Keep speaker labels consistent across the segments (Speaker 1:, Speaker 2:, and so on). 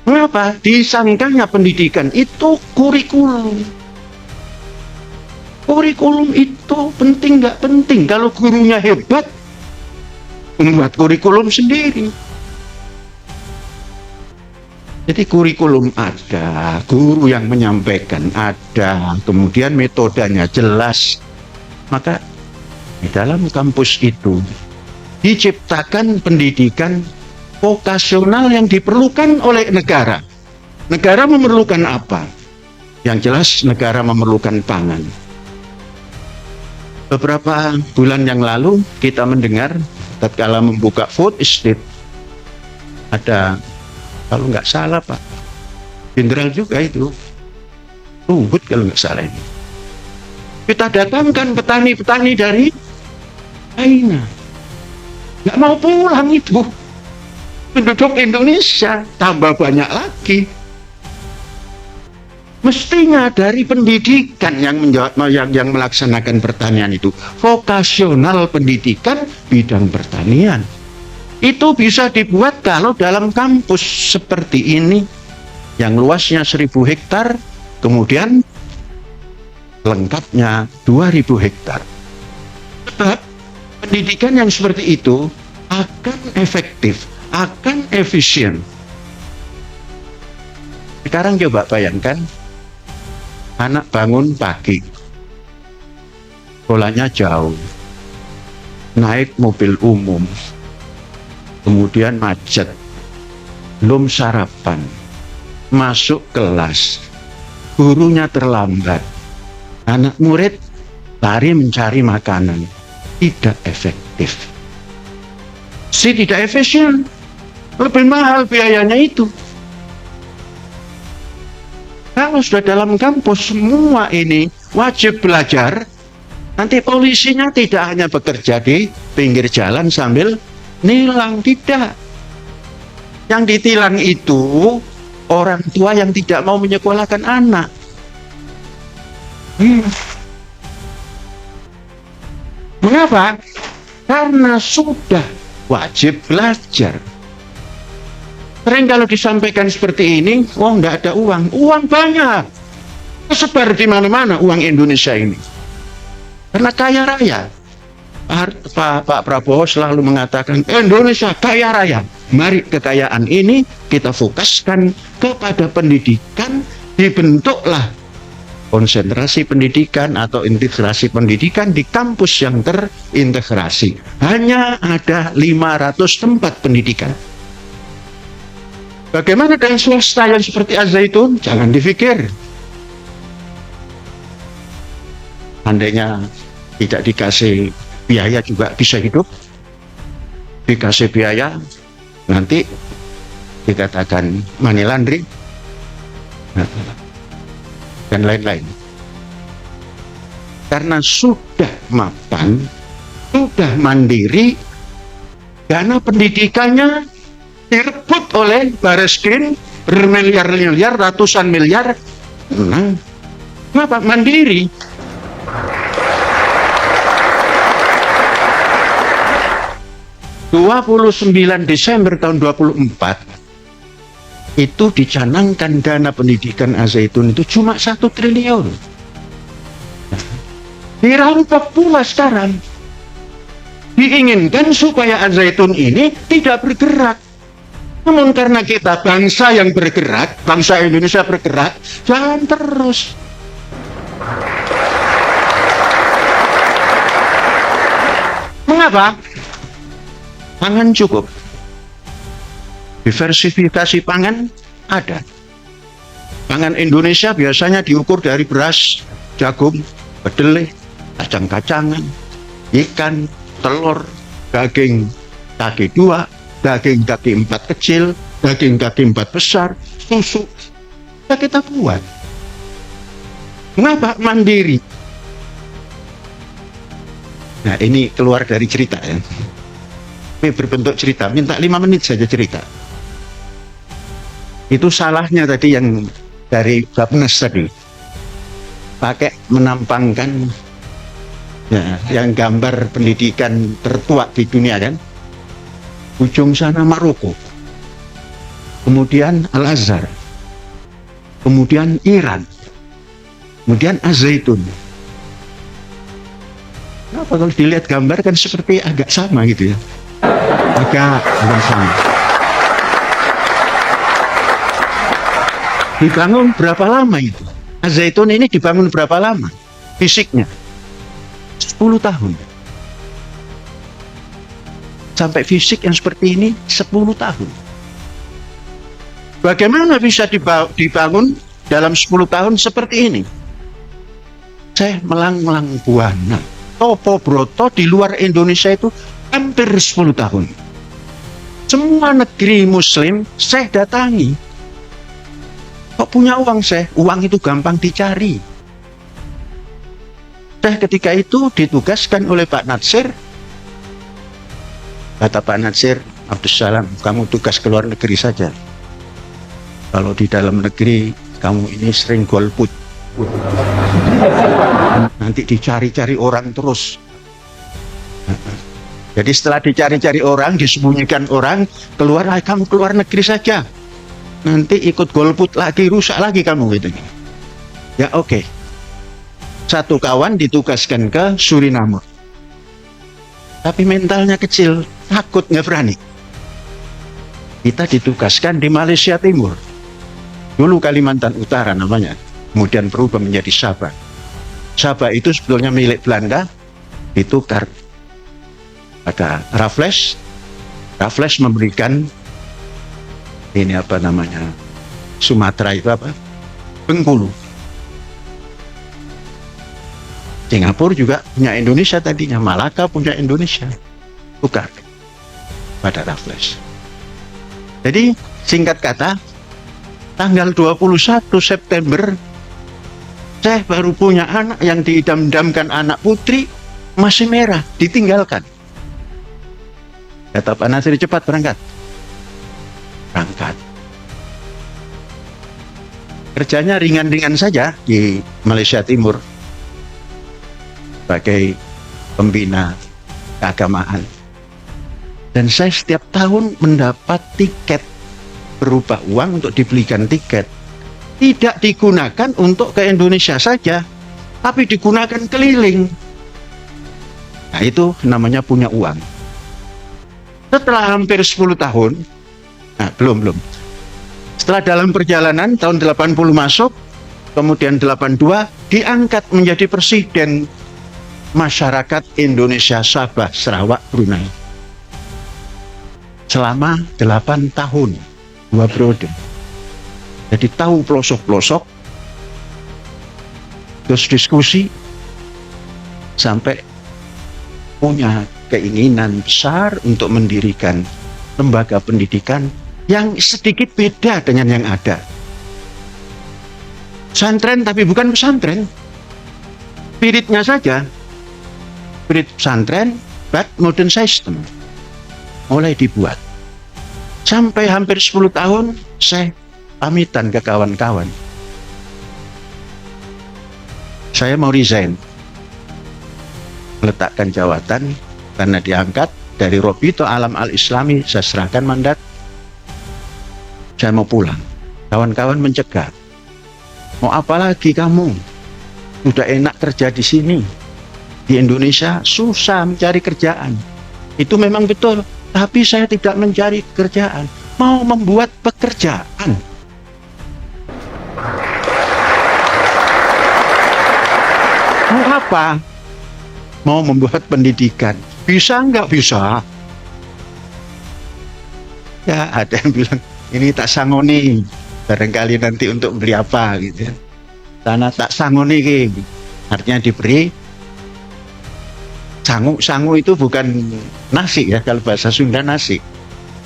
Speaker 1: Mengapa? Disangkanya pendidikan itu kurikulum. Kurikulum itu penting nggak penting. Kalau gurunya hebat, membuat kurikulum sendiri. Jadi kurikulum ada, guru yang menyampaikan ada, kemudian metodenya jelas. Maka di dalam kampus itu diciptakan pendidikan vokasional yang diperlukan oleh negara. Negara memerlukan apa? Yang jelas negara memerlukan pangan. Beberapa bulan yang lalu kita mendengar tatkala membuka food estate, ada, kalau nggak salah Pak, jenderal juga itu, Luhut kalau nggak salah ini. Kita datangkan petani-petani dari China, nggak mau pulang itu. Penduduk Indonesia tambah banyak lagi. Mestinya dari pendidikan yang melaksanakan pertanian itu, vokasional pendidikan bidang pertanian. Itu bisa dibuat kalau dalam kampus seperti ini, yang luasnya 1000 hektar, kemudian lengkapnya 2000 hektar. Sebab pendidikan yang seperti itu akan efektif, akan efisien. Sekarang coba bayangkan, anak bangun pagi, sekolahnya jauh, naik mobil umum, kemudian macet, belum sarapan, masuk kelas, gurunya terlambat, anak murid lari mencari makanan, tidak efektif. Tidak efisien, lebih mahal biayanya itu. Kalau sudah dalam kampus semua ini wajib belajar, nanti polisinya tidak hanya bekerja di pinggir jalan sambil nilang, tidak. Yang ditilang itu orang tua yang tidak mau menyekolahkan anak. Mengapa? Karena sudah wajib belajar. Sering kalau disampaikan seperti ini, nggak ada uang. Uang banyak, tersebar di mana-mana uang Indonesia ini. Karena kaya raya. Pak Prabowo selalu mengatakan Indonesia kaya raya. Mari kekayaan ini kita fokuskan kepada pendidikan, dibentuklah konsentrasi pendidikan atau integrasi pendidikan di kampus yang terintegrasi. Hanya ada 500 tempat pendidikan. Bagaimana dengan swasta yang seperti Al-Zaitun? Jangan dipikir. Andainya tidak dikasih biaya juga bisa hidup. Dikasih biaya, nanti dikatakan money laundering dan lain-lain. Karena sudah mapan, sudah mandiri, dana pendidikannya direbut oleh Bareskrim bermiliar-miliar, ratusan miliar. Kenapa? Mandiri. (29 Desember tahun 24) itu dicanangkan dana pendidikan Al-Zaitun itu cuma 1 triliun. Dirampok pula sekarang. Diinginkan supaya Al-Zaitun ini tidak bergerak. Namun karena kita bangsa yang bergerak, bangsa Indonesia bergerak, jalan terus. Mengapa? Pangan cukup. Diversifikasi pangan ada. Pangan Indonesia biasanya diukur dari beras, jagung, kedelai, kacang-kacangan, ikan, telur, daging kaki 2, daging kaki 4 kecil, daging kaki 4 besar, susu. Kita buat. Mengapa? Mandiri. Nah, ini keluar dari cerita ya. Ini berbentuk cerita, minta 5 menit saja cerita. Itu salahnya tadi yang dari Bapnes tadi, pakai menampangkan ya, yang gambar pendidikan tertua di dunia kan, ujung sana Maroko, kemudian Al-Azhar, kemudian Iran, kemudian Az-Zaitun. Kenapa kalau dilihat gambar kan seperti agak sama gitu ya, agak sama. Dibangun berapa lama itu? Az-Zaitun ini dibangun berapa lama? Fisiknya 10 tahun. Sampai fisik yang seperti ini 10 tahun. Bagaimana bisa dibangun dalam 10 tahun seperti ini? Saya melanglang buana. Topo Broto di luar Indonesia itu hampir 10 tahun. Semua negeri Muslim saya datangi. Kok punya uang saya? Uang itu gampang dicari. Saya ketika itu ditugaskan oleh Pak Natsir. Kata Pak Natsir, Abdussalam, kamu tugas ke luar negeri saja. Kalau di dalam negeri, kamu ini sering golput. Nanti dicari-cari orang terus. Jadi setelah dicari-cari orang, disembunyikan orang, kamu keluar negeri saja. Nanti ikut golput lagi, rusak lagi kamu gitu. Ya oke. Satu kawan ditugaskan ke Suriname. Tapi mentalnya kecil, takut, nggak berani. Kita ditugaskan di Malaysia Timur. Dulu Kalimantan Utara namanya. Kemudian berubah menjadi Sabah. Sabah itu sebetulnya milik Belanda, ditukar. Maka Raffles memberikan ini apa namanya, Sumatera itu apa? Bengkulu. Singapura juga punya Indonesia tadinya, Malaka punya Indonesia. Tukar pada Raffles. Jadi singkat kata, tanggal 21 September saya baru punya anak yang diidam-idamkan anak putri, masih merah, ditinggalkan. Kata Pak Nasir, cepat berangkat. Berangkat. Kerjanya ringan-ringan saja di Malaysia Timur sebagai pembina keagamaan. Dan saya setiap tahun mendapat tiket berupa uang untuk dibelikan tiket. Tidak digunakan untuk ke Indonesia saja, tapi digunakan keliling. Nah itu namanya punya uang. Setelah hampir 10 tahun, nah belum. Setelah dalam perjalanan tahun 80 masuk, kemudian 82 diangkat menjadi presiden masyarakat Indonesia Sabah Sarawak Brunei. Selama 8 tahun, 2 periode. Jadi tahu pelosok-pelosok, terus diskusi, sampai punya keinginan besar untuk mendirikan lembaga pendidikan yang sedikit beda dengan yang ada. Pesantren tapi bukan pesantren. Spiritnya saja. Spirit pesantren, but modern system. Mulai dibuat. Sampai hampir 10 tahun, saya pamitan ke kawan-kawan. Saya mau resign. Meletakkan jawatan karena diangkat dari Robito Alam Al-Islami, saya serahkan mandat. Saya mau pulang. Kawan-kawan mencegah. Mau apa lagi kamu? Sudah enak kerja di sini. Di Indonesia susah mencari kerjaan. Itu memang betul. Tapi saya tidak mencari kerjaan. Mau membuat pekerjaan. Mau apa? Mau membuat pendidikan. Bisa nggak? Bisa. Ya ada yang bilang, ini tak sangoni. Barangkali nanti untuk beli apa gitu. Karena tak sangoni gitu. Artinya diberi. Sangu itu bukan nasi ya, kalau bahasa Sunda nasi.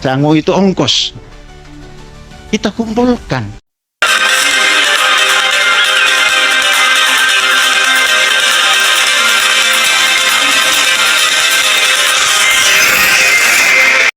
Speaker 1: Sangu itu ongkos. Kita kumpulkan.